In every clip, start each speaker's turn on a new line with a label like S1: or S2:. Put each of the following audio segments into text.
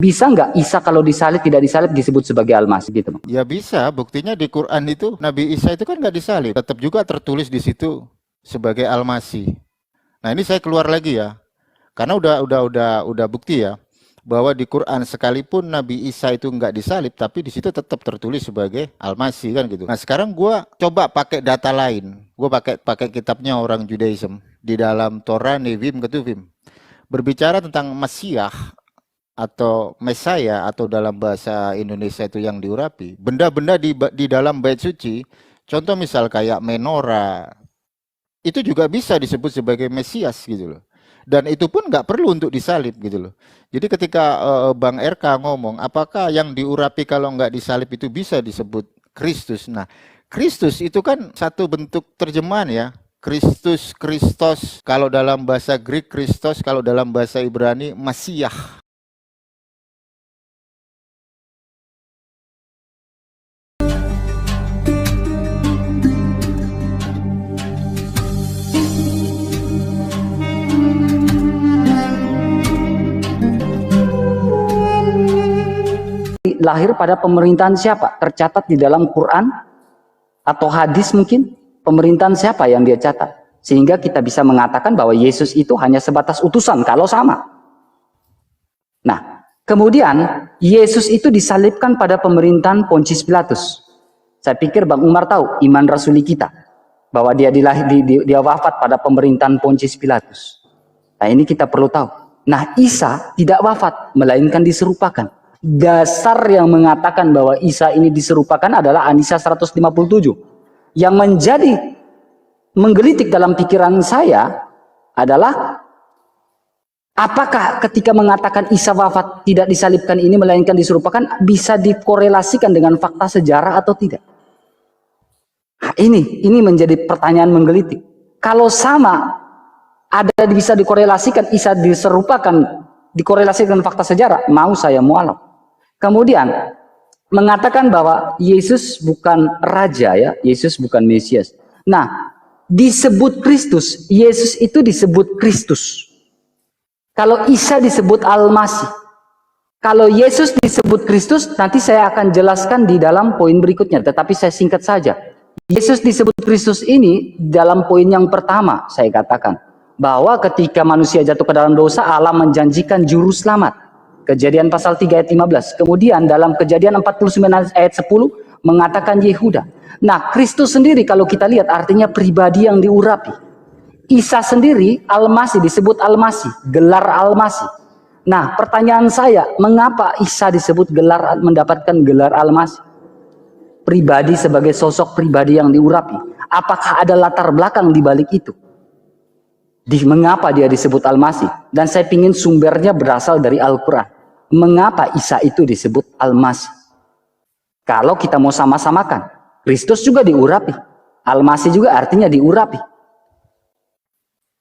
S1: Bisa nggak Isa kalau disalib tidak disalib disebut sebagai Al-Masih gitu, Bang?
S2: Ya bisa, buktinya di Quran itu Nabi Isa itu kan nggak disalib, tetap juga tertulis di situ sebagai Al-Masih. Nah ini saya keluar lagi ya, karena udah bukti ya bahwa di Quran sekalipun Nabi Isa itu nggak disalib, tapi di situ tetap tertulis sebagai Al-Masih kan gitu. Nah sekarang gua coba pakai data lain, gua pakai kitabnya orang Judaism di dalam Torah Nevim Ketuvim berbicara tentang Mesiah atau Mesaya atau dalam bahasa Indonesia itu yang diurapi, benda-benda di dalam bait suci, contoh misal kayak menorah, itu juga bisa disebut sebagai Mesias gitu loh. Dan itu pun nggak perlu untuk disalib gitu loh. Jadi ketika Bang RK ngomong, apakah yang diurapi kalau nggak disalib itu bisa disebut Kristus? Nah, Kristus itu kan satu bentuk terjemahan ya. Kristus, Kristos, kalau dalam bahasa Greek Kristos, kalau dalam bahasa Ibrani Masiah.
S1: Lahir pada pemerintahan siapa? Tercatat di dalam Quran atau hadis mungkin? Pemerintahan siapa yang dia catat? Sehingga kita bisa mengatakan bahwa Yesus itu hanya sebatas utusan kalau sama. Nah, kemudian Yesus itu disalibkan pada pemerintahan Pontius Pilatus. Saya pikir Bang Umar tahu iman rasuli kita bahwa dia dia wafat pada pemerintahan Pontius Pilatus. Nah, ini kita perlu tahu. Nah, Isa tidak wafat, melainkan diserupakan. Dasar yang mengatakan bahwa Isa ini diserupakan adalah An-Nisa 157. Yang menjadi menggelitik dalam pikiran saya adalah apakah ketika mengatakan Isa wafat tidak disalibkan ini melainkan diserupakan bisa dikorelasikan dengan fakta sejarah atau tidak? Nah, ini menjadi pertanyaan menggelitik. Kalau sama ada bisa dikorelasikan Isa diserupakan dikorelasikan dengan fakta sejarah, mau saya mualaf. Kemudian mengatakan bahwa Yesus bukan raja ya, Yesus bukan Mesias. Nah, disebut Kristus, Yesus itu disebut Kristus. Kalau Isa disebut Al-Masih. Kalau Yesus disebut Kristus, nanti saya akan jelaskan di dalam poin berikutnya, tetapi saya singkat saja. Yesus disebut Kristus ini dalam poin yang pertama saya katakan bahwa ketika manusia jatuh ke dalam dosa, Allah menjanjikan juru selamat. Kejadian pasal 3 ayat 15. Kemudian dalam Kejadian 49 ayat 10 mengatakan Yehuda. Nah, Kristus sendiri kalau kita lihat artinya pribadi yang diurapi. Isa sendiri Al-Masih disebut Al-Masih, gelar Al-Masih. Nah, pertanyaan saya, mengapa Isa disebut mendapatkan gelar Al-Masih? Pribadi sebagai sosok pribadi yang diurapi. Apakah ada latar belakang di balik itu? Mengapa dia disebut Al-Masih? Dan saya ingin sumbernya berasal dari Al-Quran. Mengapa Isa itu disebut Al-Masih? Kalau kita mau sama-samakan, Kristus juga diurapi. Al-Masih juga artinya diurapi.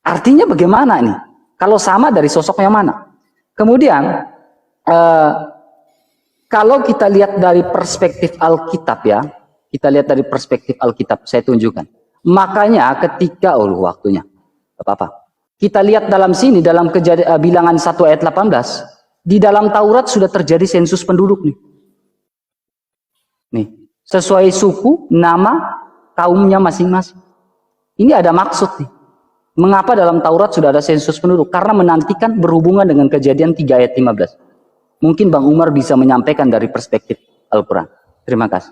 S1: Artinya bagaimana ini? Kalau sama dari sosok yang mana? Kemudian, kalau kita lihat dari perspektif Alkitab ya, kita lihat dari perspektif Alkitab, saya tunjukkan. Makanya ketika, waktunya, apa-apa. Kita lihat dalam sini, dalam bilangan 1 ayat 18, di dalam Taurat sudah terjadi sensus penduduk nih. Nih, sesuai suku, nama, kaumnya masing-masing. Ini ada maksud nih. Mengapa dalam Taurat sudah ada sensus penduduk? Karena menantikan berhubungan dengan Kejadian 3 ayat 15. Mungkin Bang Umar bisa menyampaikan dari perspektif Al-Quran. Terima kasih.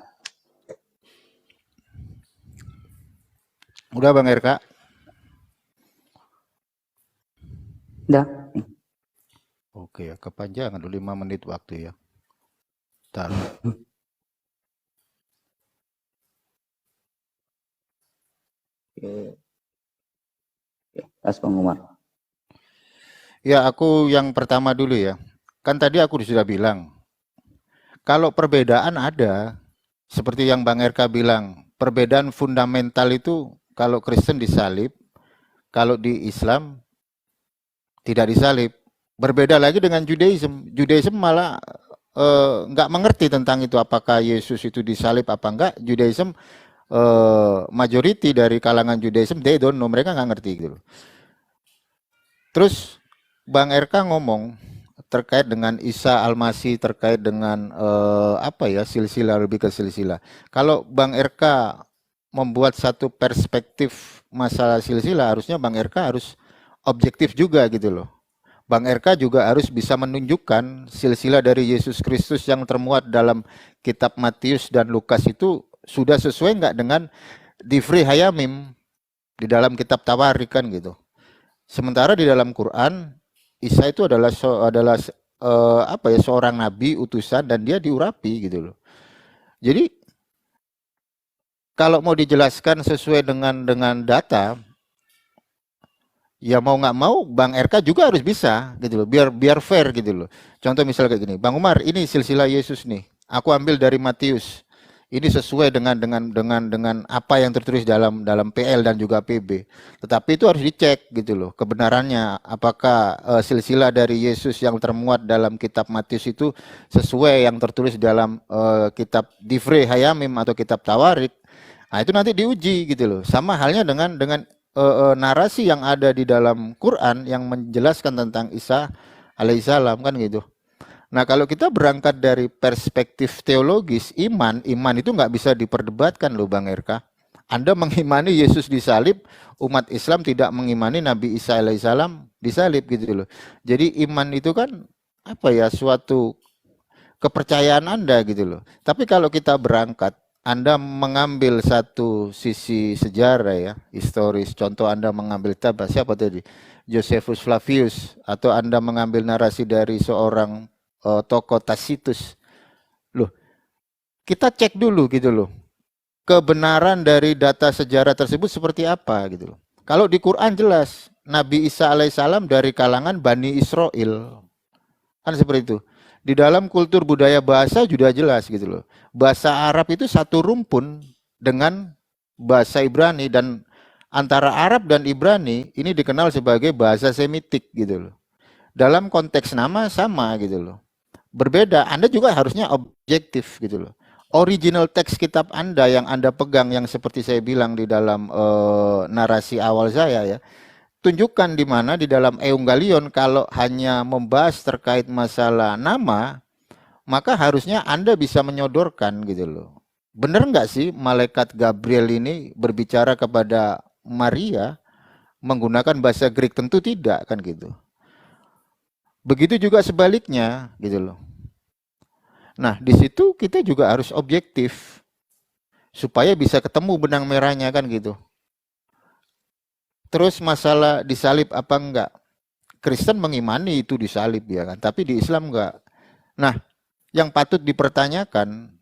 S2: Udah Bang RK?
S1: Udah.
S2: Oke ya, kepanjangan 5 menit waktu ya. Bentar.
S1: Mas Bang Umar.
S2: Ya, aku yang pertama dulu ya. Kan tadi aku sudah bilang, kalau perbedaan ada, seperti yang Bang RK bilang, perbedaan fundamental itu kalau Kristen disalib, kalau di Islam tidak disalib. Berbeda lagi dengan Judaism. Judaism malah nggak mengerti tentang itu, apakah Yesus itu disalib apa enggak. Judaism majority dari kalangan Judaism they don't know, mereka nggak ngerti gitu. Terus Bang RK ngomong terkait dengan Isa Al-Masih, terkait dengan silsilah, lebih ke silsilah. Kalau Bang RK membuat satu perspektif masalah silsilah, harusnya Bang RK harus objektif juga gitu loh. Bang RK juga harus bisa menunjukkan silsilah dari Yesus Kristus yang termuat dalam kitab Matius dan Lukas itu sudah sesuai nggak dengan Divrei Hayamim di dalam kitab Tawarik kan gitu. Sementara di dalam Quran Isa itu adalah seorang nabi utusan dan dia diurapi gitu loh. Jadi kalau mau dijelaskan sesuai dengan data, ya mau nggak mau Bang RK juga harus bisa gitu loh, biar fair gitu loh. Contoh misalnya kayak gini, Bang Umar, ini silsilah Yesus nih. Aku ambil dari Matius. Ini sesuai dengan apa yang tertulis dalam PL dan juga PB. Tetapi itu harus dicek gitu loh, kebenarannya apakah silsilah dari Yesus yang termuat dalam kitab Matius itu sesuai yang tertulis dalam kitab Divrei Hayamim atau kitab Tawarik. Nah, itu nanti diuji gitu loh. Sama halnya dengan narasi yang ada di dalam Quran yang menjelaskan tentang Isa alaihissalam kan gitu. Nah kalau kita berangkat dari perspektif teologis iman itu nggak bisa diperdebatkan loh Bang RK. Anda mengimani Yesus disalib, umat Islam tidak mengimani Nabi Isa alaihissalam disalib gitu loh. Jadi iman itu kan suatu kepercayaan Anda gitu loh. Tapi kalau kita berangkat anda mengambil satu sisi sejarah ya, historis. Contoh Anda mengambil siapa tadi? Josephus Flavius, atau Anda mengambil narasi dari seorang tokoh Tacitus. Loh, kita cek dulu gitu loh. Kebenaran dari data sejarah tersebut seperti apa gitu loh. Kalau di Quran jelas Nabi Isa alaihissalam dari kalangan Bani Israel. Kan seperti itu. Di dalam kultur budaya bahasa juga jelas gitu loh. Bahasa Arab itu satu rumpun dengan bahasa Ibrani, dan antara Arab dan Ibrani ini dikenal sebagai bahasa Semitik gitu loh. Dalam konteks nama sama gitu loh. Berbeda, Anda juga harusnya objektif gitu loh. Original teks kitab Anda yang Anda pegang, yang seperti saya bilang di dalam narasi awal saya ya, tunjukkan di mana di dalam Eungalion kalau hanya membahas terkait masalah nama, maka harusnya Anda bisa menyodorkan gitu loh. Benar nggak sih malaikat Gabriel ini berbicara kepada Maria menggunakan bahasa Greek? Tentu tidak kan gitu. Begitu juga sebaliknya gitu loh. Nah, di situ kita juga harus objektif supaya bisa ketemu benang merahnya kan gitu. Terus masalah disalib apa enggak? Kristen mengimani itu disalib ya kan, tapi di Islam enggak. Nah, yang patut dipertanyakan,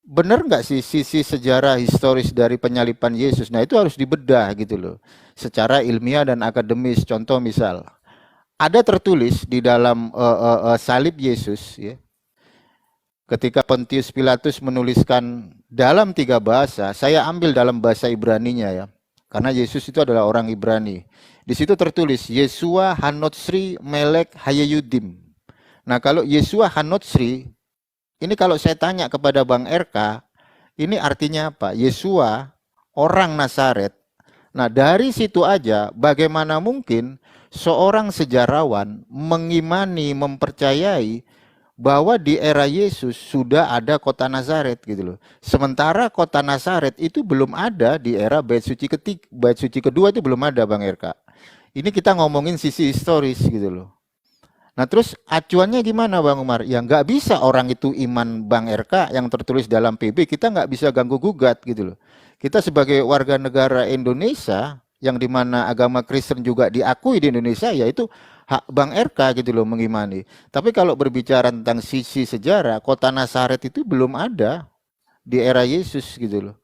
S2: benar nggak sih sisi sejarah historis dari penyaliban Yesus? Nah, itu harus dibedah gitu loh, secara ilmiah dan akademis. Contoh misal, ada tertulis di dalam salib Yesus ya, ketika Pontius Pilatus menuliskan dalam 3 bahasa, saya ambil dalam bahasa Ibraninya ya, karena Yesus itu adalah orang Ibrani. Di situ tertulis Yesua Hanotsri Melek Hayeyudim. Nah, kalau Yesua Hanotsri, ini kalau saya tanya kepada Bang RK, ini artinya apa? Yesua, orang Nazaret. Nah, dari situ aja bagaimana mungkin seorang sejarawan mengimani, mempercayai bahwa di era Yesus sudah ada kota Nazaret gitu loh. Sementara kota Nazaret itu belum ada di era Bait Suci Bait Suci kedua itu belum ada Bang RK. Ini kita ngomongin sisi historis gitu loh. Nah terus acuannya gimana Bang Umar? Ya nggak bisa orang itu iman Bang RK yang tertulis dalam PB, kita nggak bisa ganggu gugat gitu loh. Kita sebagai warga negara Indonesia yang dimana agama Kristen juga diakui di Indonesia, yaitu hak Bang RK gitu loh mengimani. Tapi kalau berbicara tentang sisi sejarah, kota Nazaret itu belum ada di era Yesus gitu loh.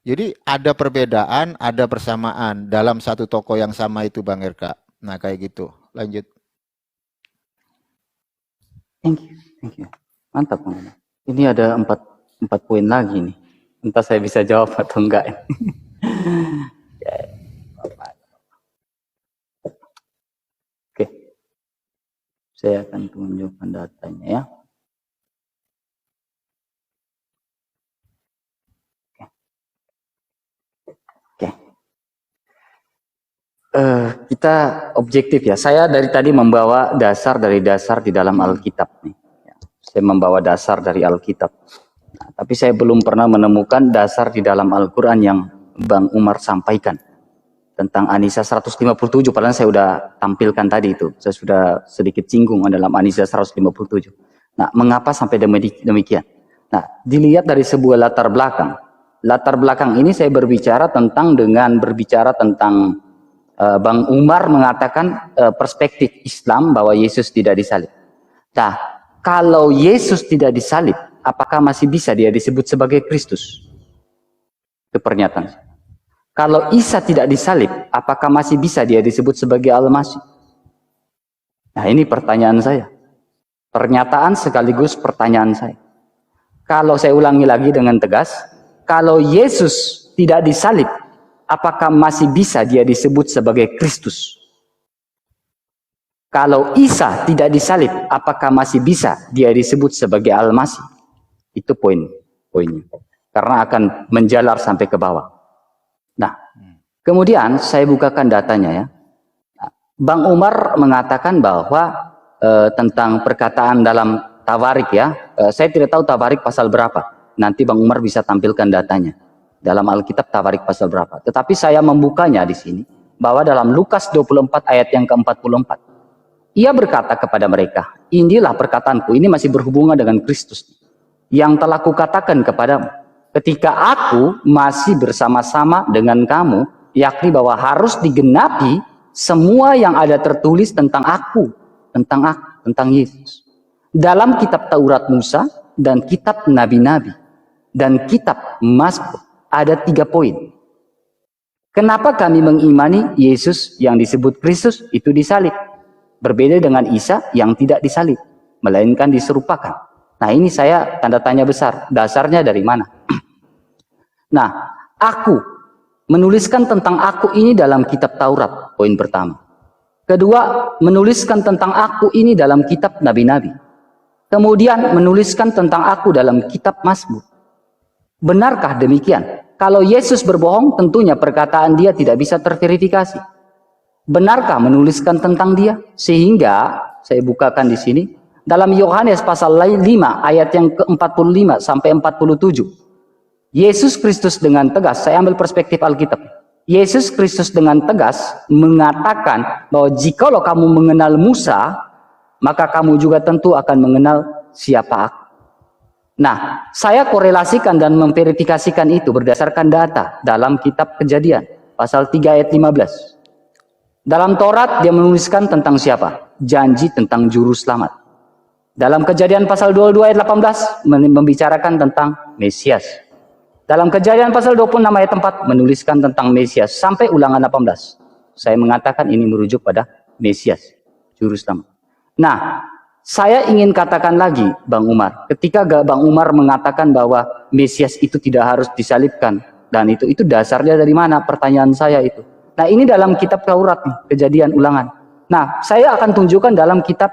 S2: Jadi ada perbedaan, ada persamaan dalam satu tokoh yang sama itu Bang RK. Nah kayak gitu. Lanjut.
S1: Thank you. Mantap, Bang. Ini ada 4 poin lagi nih. Entah saya bisa jawab atau enggak. Oke. Saya akan tunjukkan datanya ya. Oke. Kita objektif ya. Saya dari tadi membawa dasar dari dasar di dalam Alkitab nih. Saya membawa dasar dari Alkitab. Nah, tapi saya belum pernah menemukan dasar di dalam Al-Quran yang Bang Umar sampaikan tentang An-Nisa 157. Padahal saya sudah tampilkan tadi itu. Saya sudah sedikit singgung dalam An-Nisa 157. Nah, mengapa sampai demikian? Nah, dilihat dari sebuah latar belakang. Latar belakang ini saya berbicara tentang Bang Umar mengatakan perspektif Islam bahwa Yesus tidak disalib. Nah, kalau Yesus tidak disalib, apakah masih bisa dia disebut sebagai Kristus? Itu pernyataan. Kalau Isa tidak disalib, apakah masih bisa dia disebut sebagai Al-Masih? Nah, ini pertanyaan saya. Pernyataan sekaligus pertanyaan saya. Kalau saya ulangi lagi dengan tegas, kalau Yesus tidak disalib, apakah masih bisa dia disebut sebagai Kristus? Kalau Isa tidak disalib, apakah masih bisa dia disebut sebagai Al-Masih? Itu poinnya. Karena akan menjalar sampai ke bawah. Nah, kemudian saya bukakan datanya ya. Bang Umar mengatakan bahwa tentang perkataan dalam Tawarik ya. Saya tidak tahu Tawarik pasal berapa. Nanti Bang Umar bisa tampilkan datanya. Dalam Alkitab Tawarik pasal berapa. Tetapi saya membukanya di sini. Bahwa dalam Lukas 24 ayat yang ke-44. Ia berkata kepada mereka, inilah perkataanku. Ini masih berhubungan dengan Kristus. Yang telah kukatakan kepadamu. Ketika aku masih bersama-sama dengan kamu, yakni bahwa harus digenapi semua yang ada tertulis tentang aku, tentang Yesus. Dalam kitab Taurat Musa dan kitab Nabi-Nabi dan kitab Mazmur ada 3 poin. Kenapa kami mengimani Yesus yang disebut Kristus itu disalib? Berbeda dengan Isa yang tidak disalib, melainkan diserupakan. Nah, ini saya tanda tanya besar. Dasarnya dari mana? Nah, aku menuliskan tentang aku ini dalam kitab Taurat, poin pertama. Kedua, menuliskan tentang aku ini dalam kitab Nabi-Nabi. Kemudian menuliskan tentang aku dalam kitab Mazmur. Benarkah demikian? Kalau Yesus berbohong, tentunya perkataan dia tidak bisa terverifikasi. Benarkah menuliskan tentang dia? Sehingga, saya bukakan di sini, dalam Yohanes pasal 5 ayat yang ke-45 sampai 47. Yesus Kristus dengan tegas, saya ambil perspektif Alkitab. Yesus Kristus dengan tegas mengatakan bahwa jikalau kamu mengenal Musa, maka kamu juga tentu akan mengenal siapa aku. Nah, saya korelasikan dan memverifikasikan itu berdasarkan data dalam kitab Kejadian, pasal 3 ayat 15. Dalam Taurat dia menuliskan tentang siapa? Janji tentang juru selamat. Dalam Kejadian pasal 22 ayat 18 membicarakan tentang Mesias. Dalam Kejadian pasal 26 ayat 4 menuliskan tentang Mesias sampai Ulangan 18. Saya mengatakan ini merujuk pada Mesias, juru selamat. Nah, saya ingin katakan lagi Bang Umar, ketika Bang Umar mengatakan bahwa Mesias itu tidak harus disalibkan dan itu dasarnya dari mana? Pertanyaan saya itu. Nah, ini dalam kitab Taurat nih, Kejadian Ulangan. Nah, saya akan tunjukkan dalam kitab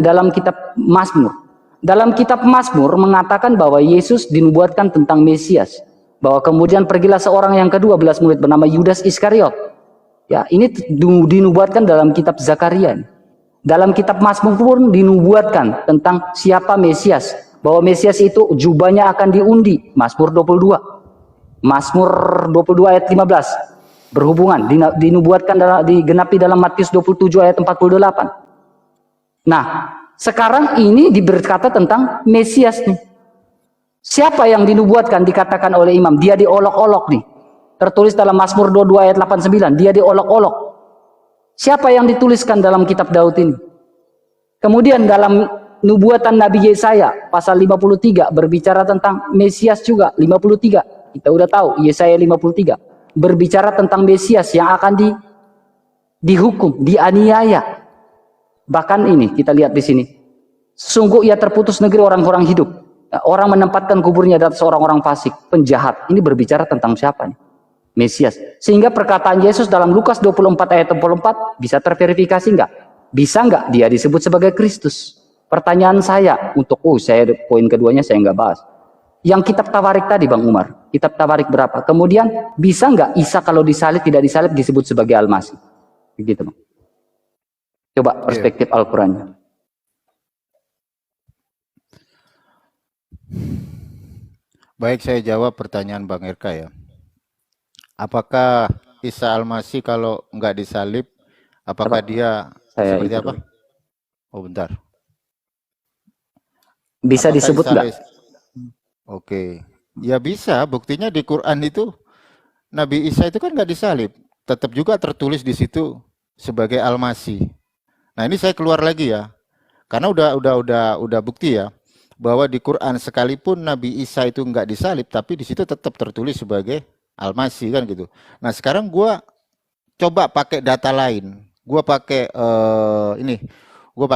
S1: dalam kitab Mazmur. Dalam kitab Mazmur mengatakan bahwa Yesus dinubuatkan tentang Mesias. Bahwa kemudian pergilah seorang yang ke-12 murid bernama Yudas Iskariot. Ya, ini dinubuatkan dalam kitab Zakaria. Dalam kitab Mazmur pun dinubuatkan tentang siapa Mesias. Bahwa Mesias itu jubahnya akan diundi. Mazmur 22. Mazmur 22 ayat 15. Berhubungan. Dinubuatkan, digenapi dalam Matius 27 ayat 48. Nah, sekarang ini berkata tentang Mesias nih. Siapa yang dinubuatkan dikatakan oleh imam? Dia diolok-olok nih. Tertulis dalam Mazmur 22 ayat 89. Dia diolok-olok. Siapa yang dituliskan dalam kitab Daud ini? Kemudian dalam nubuatan Nabi Yesaya pasal 53 berbicara tentang Mesias juga. 53. Kita udah tahu Yesaya 53. Berbicara tentang Mesias yang akan dihukum, dianiaya. Bahkan ini kita lihat di sini. Sungguh ia terputus negeri orang-orang hidup. Orang menempatkan kuburnya di atas orang-orang fasik, penjahat. Ini berbicara tentang siapa nih? Mesias. Sehingga perkataan Yesus dalam Lukas 24 ayat 24 bisa terverifikasi enggak? Bisa enggak dia disebut sebagai Kristus? Pertanyaan saya untuk saya poin keduanya saya enggak bahas. Yang kitab Tawarik tadi Bang Umar, Kitab Tabarik berapa? Kemudian bisa nggak Isa kalau disalib tidak disalib disebut sebagai Al-Masih? Begitu. Coba perspektif Al-Qurannya.
S2: Baik, saya jawab pertanyaan Bang RK ya. Apakah Isa Al-Masih kalau nggak disalib, apakah dia
S1: Saya
S2: seperti
S1: itu
S2: apa?
S1: dulu.
S2: Oh, bentar.
S1: Bisa
S2: Apakah
S1: disebut
S2: Isa
S1: nggak?
S2: Oke. Ya bisa, buktinya di Quran itu Nabi Isa itu kan nggak disalib, tetap juga tertulis di situ sebagai Al-Masih. Nah, ini saya keluar lagi ya. Karena udah bukti ya bahwa di Quran sekalipun Nabi Isa itu nggak disalib, tapi di situ tetap tertulis sebagai Al-Masih kan gitu. Nah, sekarang gua coba pakai data lain. Gua pakai gua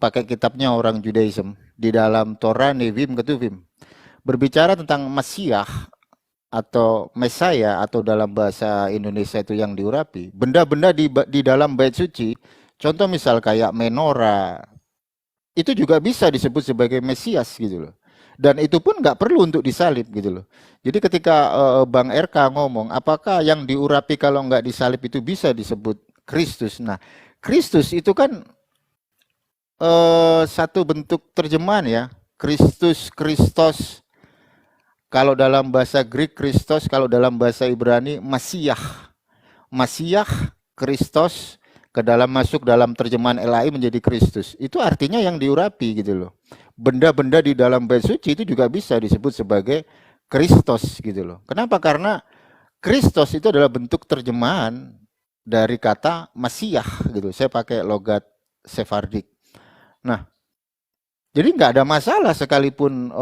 S2: pakai kitabnya orang Judaism di dalam Torah Nevim Ketuvim. Berbicara tentang Mesiah atau Mesaya atau dalam bahasa Indonesia itu yang diurapi, benda-benda di dalam bait suci, contoh misal kayak menorah, itu juga bisa disebut sebagai Mesias gitu loh. Dan itu pun nggak perlu untuk disalib gitu loh. Jadi ketika Bang RK ngomong, apakah yang diurapi kalau nggak disalib itu bisa disebut Kristus? Nah, Kristus itu kan satu bentuk terjemahan ya. Kristus, Kristos. Kalau dalam bahasa Greek Kristos, kalau dalam bahasa Ibrani Masiah. Masiah, Kristos, ke dalam masuk dalam terjemahan LAI menjadi Kristus. Itu artinya yang diurapi gitu loh. Benda-benda di dalam bait suci itu juga bisa disebut sebagai Kristos gitu loh. Kenapa? Karena Kristos itu adalah bentuk terjemahan dari kata Masiah gitu. Saya pakai logat Sephardic. Nah, jadi nggak ada masalah sekalipun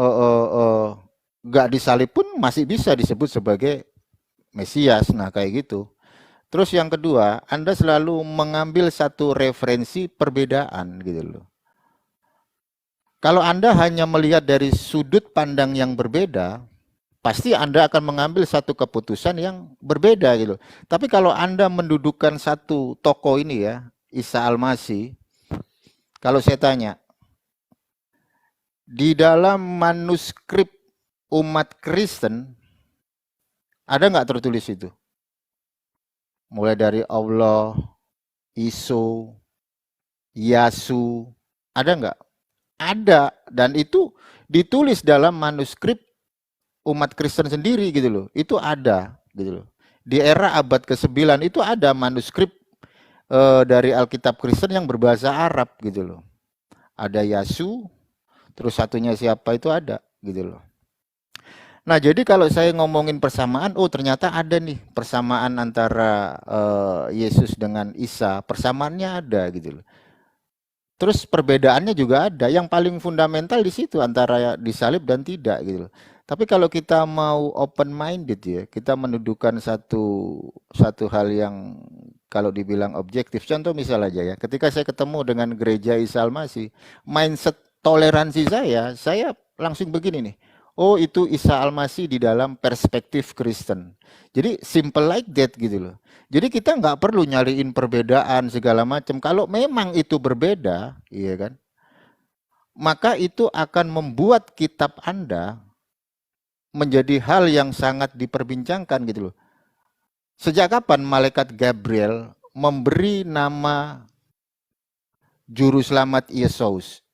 S2: nggak disalib pun masih bisa disebut sebagai Mesias. Nah, kayak gitu. Terus yang kedua, Anda selalu mengambil satu referensi perbedaan gitu loh. Kalau Anda hanya melihat dari sudut pandang yang berbeda, pasti Anda akan mengambil satu keputusan yang berbeda gitu. Tapi kalau Anda mendudukkan satu tokoh ini ya, Isa Al-Masih, kalau saya tanya, di dalam manuskrip umat Kristen, ada nggak tertulis itu? Mulai dari Allah, Iso, Yasu, ada nggak? Ada, dan itu ditulis dalam manuskrip umat Kristen sendiri gitu loh. Itu ada gitu loh. Di era abad ke-9 itu ada manuskrip dari Alkitab Kristen yang berbahasa Arab gitu loh. Ada Yasu, terus satunya siapa itu ada gitu loh. Nah, jadi kalau saya ngomongin persamaan, oh ternyata ada nih persamaan antara Yesus dengan Isa, persamaannya ada gitu loh. Terus perbedaannya juga ada, yang paling fundamental di situ antara disalib dan tidak gitu loh. Tapi kalau kita mau open minded ya, kita mendudukan satu hal yang kalau dibilang objektif. Contoh misal aja ya, ketika saya ketemu dengan gereja Isa Al-Masih, mindset toleransi saya langsung begini nih. Oh, itu Isa Al-Masih di dalam perspektif Kristen. Jadi simple like that gitu loh. Jadi kita nggak perlu nyariin perbedaan segala macam. Kalau memang itu berbeda, iya kan? Maka itu akan membuat kitab Anda menjadi hal yang sangat diperbincangkan gitu loh. Sejak kapan malaikat Gabriel memberi nama juru selamat Yesus?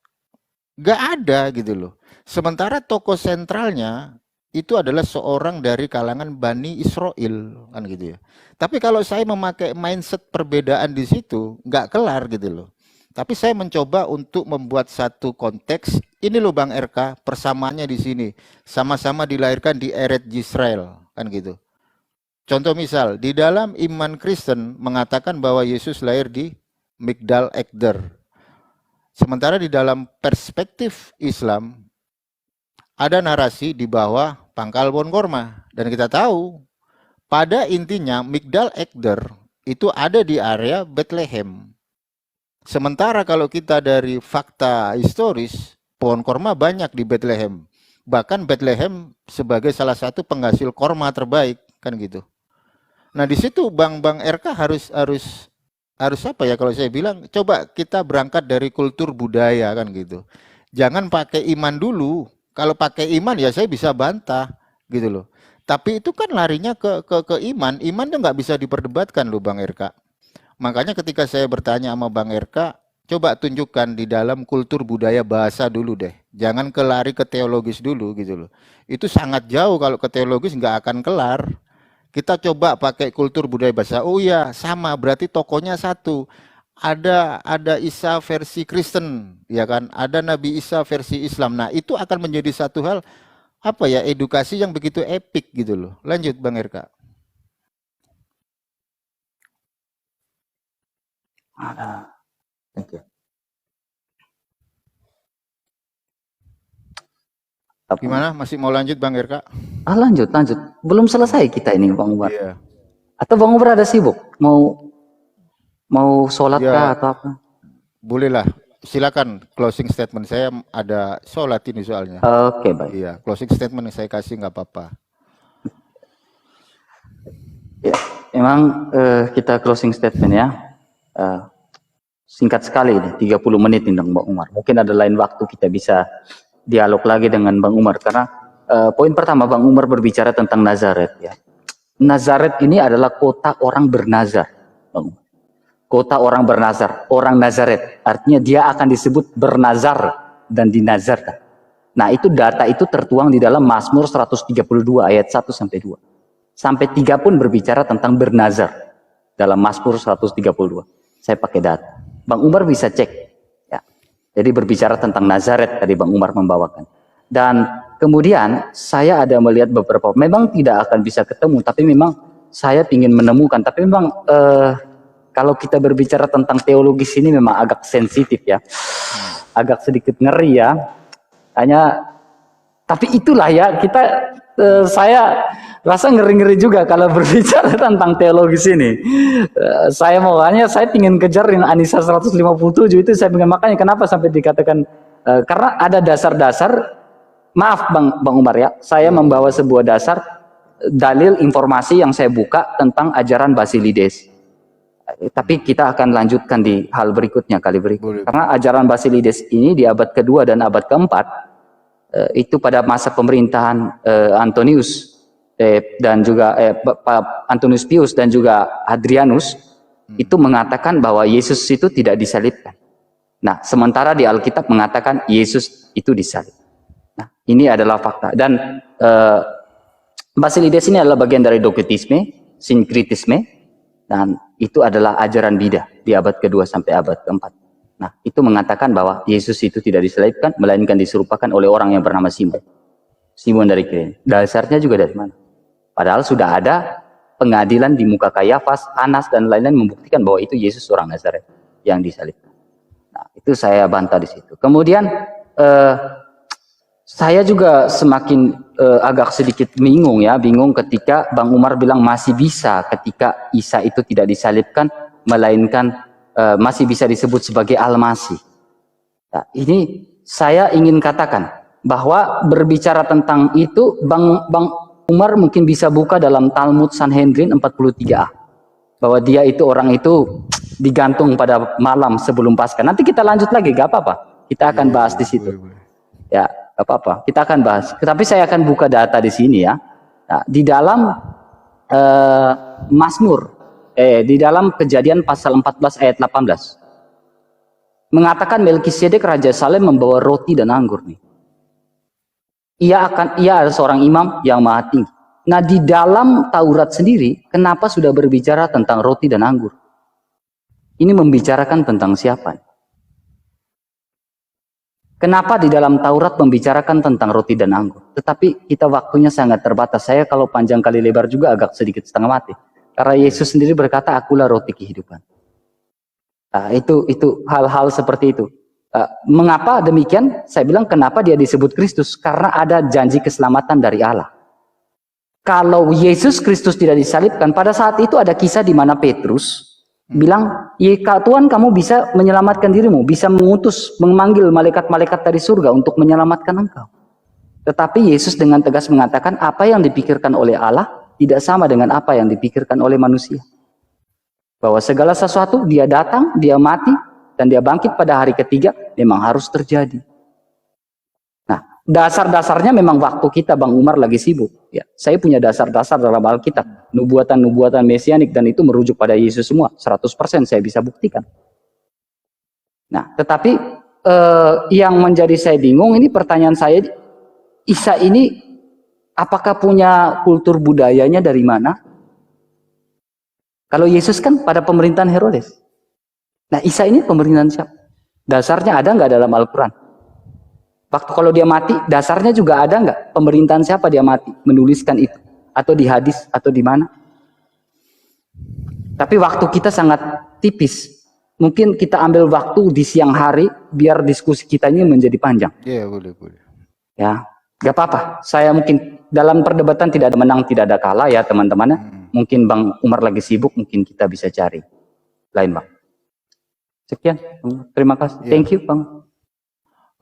S2: Gak ada gitu loh. Sementara tokoh sentralnya itu adalah seorang dari kalangan Bani Israel kan gitu ya. Tapi kalau saya memakai mindset perbedaan di situ, nggak kelar gitu loh. Tapi saya mencoba untuk membuat satu konteks. Ini loh Bang RK, persamaannya di sini. Sama-sama dilahirkan di Eret Yisrael kan gitu. Contoh misal, di dalam iman Kristen mengatakan bahwa Yesus lahir di Migdal Eder. Sementara di dalam perspektif Islam ada narasi di bawah pangkal pohon korma. Dan kita tahu pada intinya Migdal Eder itu ada di area Bethlehem. Sementara kalau kita dari fakta historis, pohon korma banyak di Bethlehem. Bahkan Bethlehem sebagai salah satu penghasil korma terbaik kan gitu. Nah di situ Bang RK harus apa ya kalau saya bilang, coba kita berangkat dari kultur budaya kan gitu. Jangan pakai iman dulu. Kalau pakai iman ya saya bisa bantah gitu loh. Tapi itu kan larinya ke iman. Iman tuh nggak bisa diperdebatkan loh Bang RK. Makanya ketika saya bertanya sama Bang RK, coba tunjukkan di dalam kultur budaya bahasa dulu deh. Jangan lari ke teologis dulu gitu loh. Itu sangat jauh, kalau ke teologis nggak akan kelar. Kita coba pakai kultur budaya bahasa. Oh iya, sama, berarti tokohnya satu. Ada Isa versi Kristen, ya kan? Ada Nabi Isa versi Islam. Nah, itu akan menjadi satu hal apa ya, edukasi yang begitu epik gitu loh. Lanjut Bang RK.
S1: Thank you.
S2: Gimana? Masih mau lanjut Bang RK?
S1: Lanjut. Belum selesai kita ini Bang Umar.
S2: Iya.
S1: Atau Bang Umar ada sibuk? Mau sholat
S2: Ya,
S1: kah atau apa?
S2: bolehlah. Silakan closing statement, saya ada sholat ini soalnya.
S1: Oke, baik.
S2: Iya, closing statement yang saya kasih nggak apa-apa.
S1: Ya, memang kita closing statement ya. Singkat sekali ini, 30 menit ini Bang Umar. Mungkin ada lain waktu kita bisa dialog lagi dengan Bang Umar, karena poin pertama Bang Umar berbicara tentang Nazaret ya. Nazaret ini adalah kota orang bernazar, Bang Umar. Kota orang bernazar, orang Nazaret, artinya dia akan disebut bernazar dan dinazarkan. Nah, itu data itu tertuang di dalam Mazmur 132 ayat 1 sampai 2. Sampai 3 pun berbicara tentang bernazar dalam Mazmur 132. Saya pakai data. Bang Umar bisa cek ya. Jadi berbicara tentang Nazaret tadi Bang Umar membawakan. Dan kemudian saya ada melihat beberapa, memang tidak akan bisa ketemu, tapi memang saya ingin menemukan, tapi memang kalau kita berbicara tentang teologis ini memang agak sensitif ya, agak sedikit ngeri ya. Tapi itulah ya, saya rasa ngeri-ngeri juga kalau berbicara tentang teologis ini. Saya ingin kejarin Anisa 157 itu, saya ingin, makanya kenapa sampai dikatakan karena ada dasar-dasar. Maaf Bang Umar ya, saya membawa sebuah dasar dalil informasi yang saya buka tentang ajaran Basilides. Tapi kita akan lanjutkan di hal berikutnya kali berikutnya. Karena ajaran Basilides ini di abad kedua dan abad keempat, itu pada masa pemerintahan Antonius dan juga Antonius Pius dan juga Hadrianus, itu mengatakan bahwa Yesus itu tidak disalibkan. Nah, sementara di Alkitab mengatakan Yesus itu disalib. Nah, ini adalah fakta. Dan Basilides ini adalah bagian dari dogmatisme, sinkritisme, dan itu adalah ajaran bidah di abad kedua sampai abad keempat. Nah, itu mengatakan bahwa Yesus itu tidak disalibkan, melainkan diserupakan oleh orang yang bernama Simon. Simon dari Kirene. Dasarnya juga dari mana? Padahal sudah ada pengadilan di muka Kayafas, Anas, dan lain-lain membuktikan bahwa itu Yesus orang Nazaret yang disalibkan. Nah, itu saya bantah di situ. Kemudian, saya juga semakin agak sedikit bingung ketika Bang Umar bilang masih bisa ketika Isa itu tidak disalibkan, melainkan masih bisa disebut sebagai Al-Masih. Nah, ini saya ingin katakan bahwa berbicara tentang itu, Bang Umar mungkin bisa buka dalam Talmud Sanhedrin 43a, bahwa dia itu orang itu digantung pada malam sebelum Paskah. Nanti kita lanjut lagi, gak apa-apa. Kita akan bahas di situ. Ya, gak apa-apa. Kita akan bahas. Tapi saya akan buka data di sini ya. Nah, di dalam Mazmur, di dalam Kejadian pasal 14 ayat 18, mengatakan Melkisedek Raja Salem membawa roti dan anggur nih. Ia adalah seorang imam yang maha tinggi. Nah, di dalam Taurat sendiri, kenapa sudah berbicara tentang roti dan anggur? Ini membicarakan tentang siapa? Kenapa di dalam Taurat membicarakan tentang roti dan anggur? Tetapi kita waktunya sangat terbatas. Saya kalau panjang kali lebar juga agak sedikit setengah mati. Karena Yesus sendiri berkata, akulah roti kehidupan. Nah, itu hal-hal seperti itu. Mengapa demikian? Saya bilang kenapa dia disebut Kristus? Karena ada janji keselamatan dari Allah. Kalau Yesus Kristus tidak disalibkan, pada saat itu ada kisah di mana Petrus bilang, ya Tuhan, kamu bisa menyelamatkan dirimu, bisa memanggil malaikat-malaikat dari surga untuk menyelamatkan engkau. Tetapi Yesus dengan tegas mengatakan, apa yang dipikirkan oleh Allah tidak sama dengan apa yang dipikirkan oleh manusia. Bahwa segala sesuatu dia datang, dia mati, dan dia bangkit pada hari ketiga, memang harus terjadi. Nah, dasar-dasarnya memang waktu kita Bang Umar lagi sibuk. Ya, saya punya dasar-dasar dalam Alkitab, nubuatan-nubuatan mesianik, dan itu merujuk pada Yesus semua, 100% saya bisa buktikan. Nah, tetapi yang menjadi saya bingung, ini pertanyaan saya, Isa ini apakah punya kultur budayanya dari mana? Kalau Yesus kan pada pemerintahan Herodes. Nah, Isa ini pemerintahan siapa? Dasarnya ada nggak dalam Al-Quran? Waktu kalau dia mati, dasarnya juga ada nggak? Pemerintahan siapa dia mati? Menuliskan itu. Atau di hadis, atau di mana? Tapi waktu kita sangat tipis. Mungkin kita ambil waktu di siang hari, biar diskusi kita ini menjadi panjang.
S2: Iya, boleh.
S1: Ya, nggak apa-apa. Saya mungkin dalam perdebatan tidak ada menang, tidak ada kalah ya teman-teman. Mungkin Bang Umar lagi sibuk, mungkin kita bisa cari lain Bang. Sekian, terima kasih. Thank you Bang.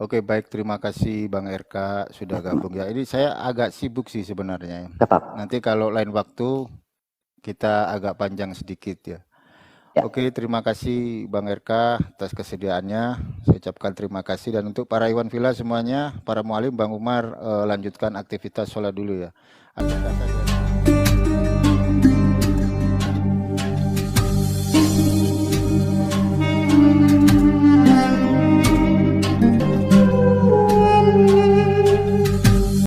S2: Oke, baik, terima kasih Bang RK sudah gabung ya. Ini saya agak sibuk sih sebenarnya.
S1: Gak apa-apa.
S2: Nanti kalau lain waktu kita agak panjang sedikit ya. Oke, terima kasih Bang RK atas kesediaannya. Saya ucapkan terima kasih, dan untuk para Iwan Villa semuanya, para mualim, Bang Umar lanjutkan aktivitas sholat dulu ya.